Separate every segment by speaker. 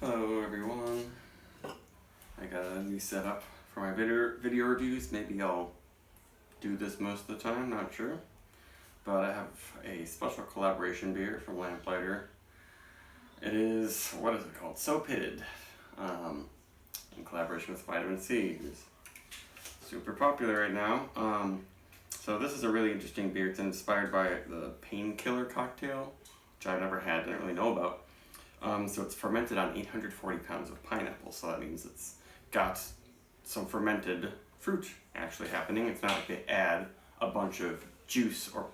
Speaker 1: Hello everyone. I got a new setup for my video reviews. Maybe I'll do this most of the time, not sure. But I have a special collaboration beer from Lamplighter. It is, what is it called? So Pitted. In collaboration with Vitamin C, who's super popular right now. So this is a really interesting beer. It's inspired by the painkiller cocktail, which I've never had, didn't really know about. So it's fermented on 840 pounds of pineapple, so that means it's got some fermented fruit actually happening. It's not like they add a bunch of juice or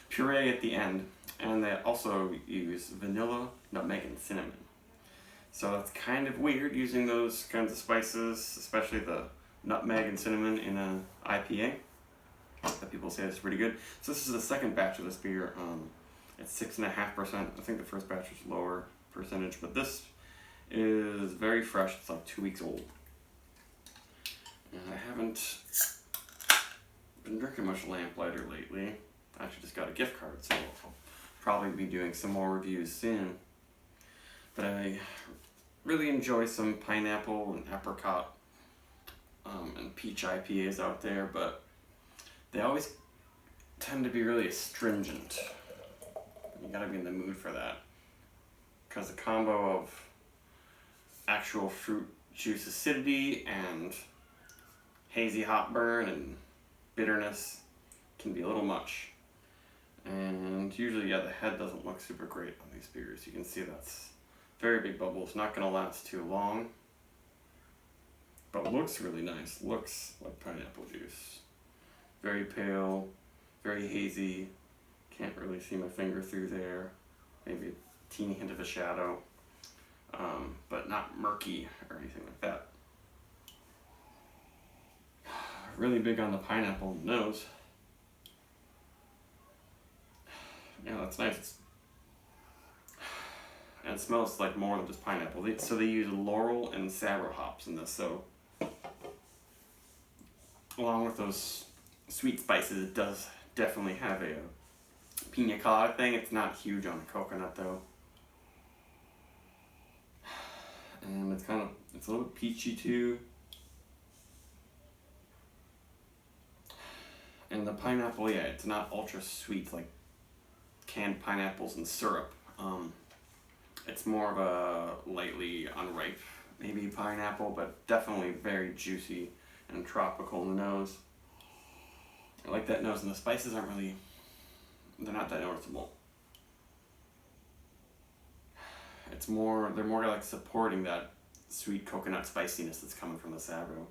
Speaker 1: puree at the end, and they also use vanilla, nutmeg, and cinnamon. So that's kind of weird using those kinds of spices, especially the nutmeg and cinnamon in an IPA. That people say is pretty good. So this is the second batch of this beer. It's 6.5%. I think the first batch was lower percentage, but this is very fresh. It's like 2 weeks old. And I haven't been drinking much Lamplighter lately. I actually just got a gift card, so I'll probably be doing some more reviews soon. But I really enjoy some pineapple and apricot and peach IPAs out there, but they always tend to be really astringent. You gotta be in the mood for that. Because the combo of actual fruit juice acidity and hazy hop burn and bitterness can be a little much. And usually, yeah, the head doesn't look super great on these beers. You can see that's very big bubbles, not gonna last too long. But looks really nice, looks like pineapple juice. Very pale, very hazy. Can't really see my finger through there. Maybe a teeny hint of a shadow, but not murky or anything like that. Really big on the pineapple nose. Yeah, that's nice. And it smells like more than just pineapple. So they use laurel and sour hops in this. So along with those sweet spices, it does definitely have a pina colada thing. It's not huge on the coconut though. And it's a little peachy too. And the pineapple, yeah, it's not ultra sweet like canned pineapples and syrup. It's more of a lightly unripe, maybe pineapple, but definitely very juicy and tropical nose. I like that nose, and the spices aren't really, they're not that noticeable. They're more like supporting that sweet coconut spiciness that's coming from the Sabro.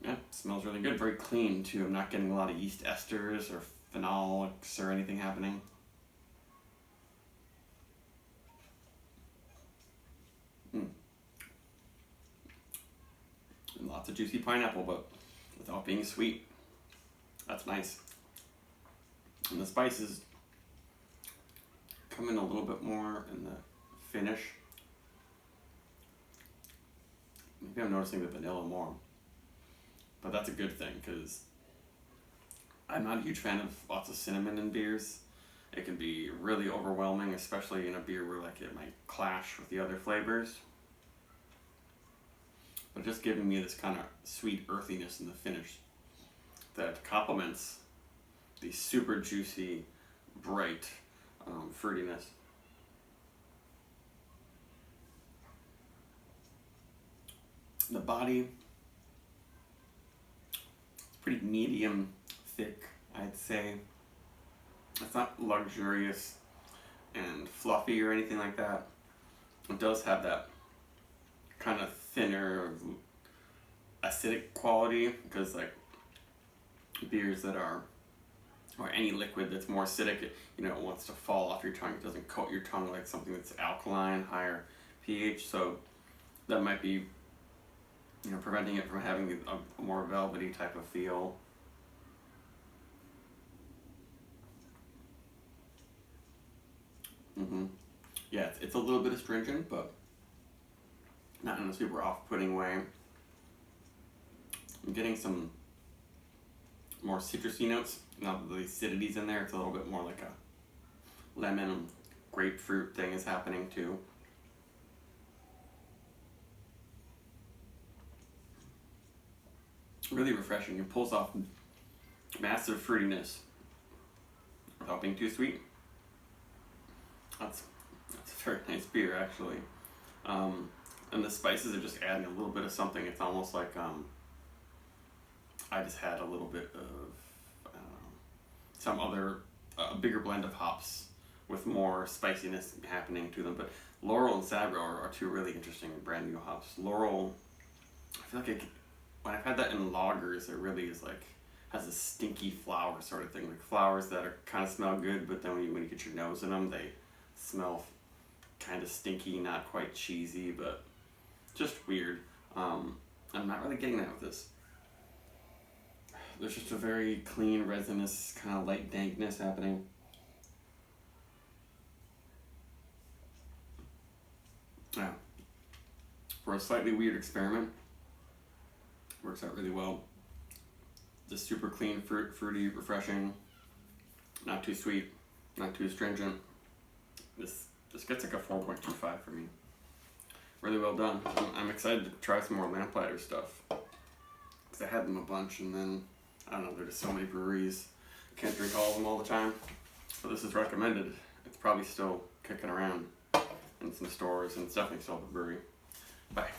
Speaker 1: Yeah, smells really good, very clean too. I'm not getting a lot of yeast esters or phenolics or anything happening. And lots of juicy pineapple, but without being sweet. That's nice. And the spices come in a little bit more in the finish. Maybe I'm noticing the vanilla more. But that's a good thing, because I'm not a huge fan of lots of cinnamon in beers. It can be really overwhelming, especially in a beer where like it might clash with the other flavors. But just giving me this kind of sweet earthiness in the finish that complements the super juicy, bright fruitiness. The body, it's pretty medium thick, I'd say. It's not luxurious and fluffy or anything like that. It does have that kind of thinner acidic quality, because like beers that are, or any liquid that's more acidic, it wants to fall off your tongue. It doesn't coat your tongue like something that's alkaline, higher pH. So that might be, preventing it from having a more velvety type of feel. Yeah, it's a little bit astringent, but not in a super off-putting way. I'm getting some more citrusy notes. Now that the acidity's in there, it's a little bit more like a lemon and grapefruit thing is happening too. Really refreshing. It pulls off massive fruitiness without being too sweet. That's a very nice beer, actually. And the spices are just adding a little bit of something. It's almost like I just had a little bit of, I don't know, some other bigger blend of hops with more spiciness happening to them. But Laurel and Sabro are two really interesting brand new hops. Laurel, I feel like when I've had that in lagers, it really is like, has a stinky flower sort of thing. Like flowers that are kind of smell good, but then when you get your nose in them, they smell kind of stinky, not quite cheesy, but just weird. I'm not really getting that with this. There's just a very clean, resinous, kind of light dankness happening. Yeah. For a slightly weird experiment, works out really well. Just super clean, fruity, refreshing, not too sweet, not too astringent. This gets like a 4.25 for me. Really well done. I'm excited to try some more Lamplighter stuff. Because I had them a bunch, and then, I don't know, there's just so many breweries. Can't drink all of them all the time. But this is recommended. It's probably still kicking around in some stores, and it's definitely still at the brewery. Bye.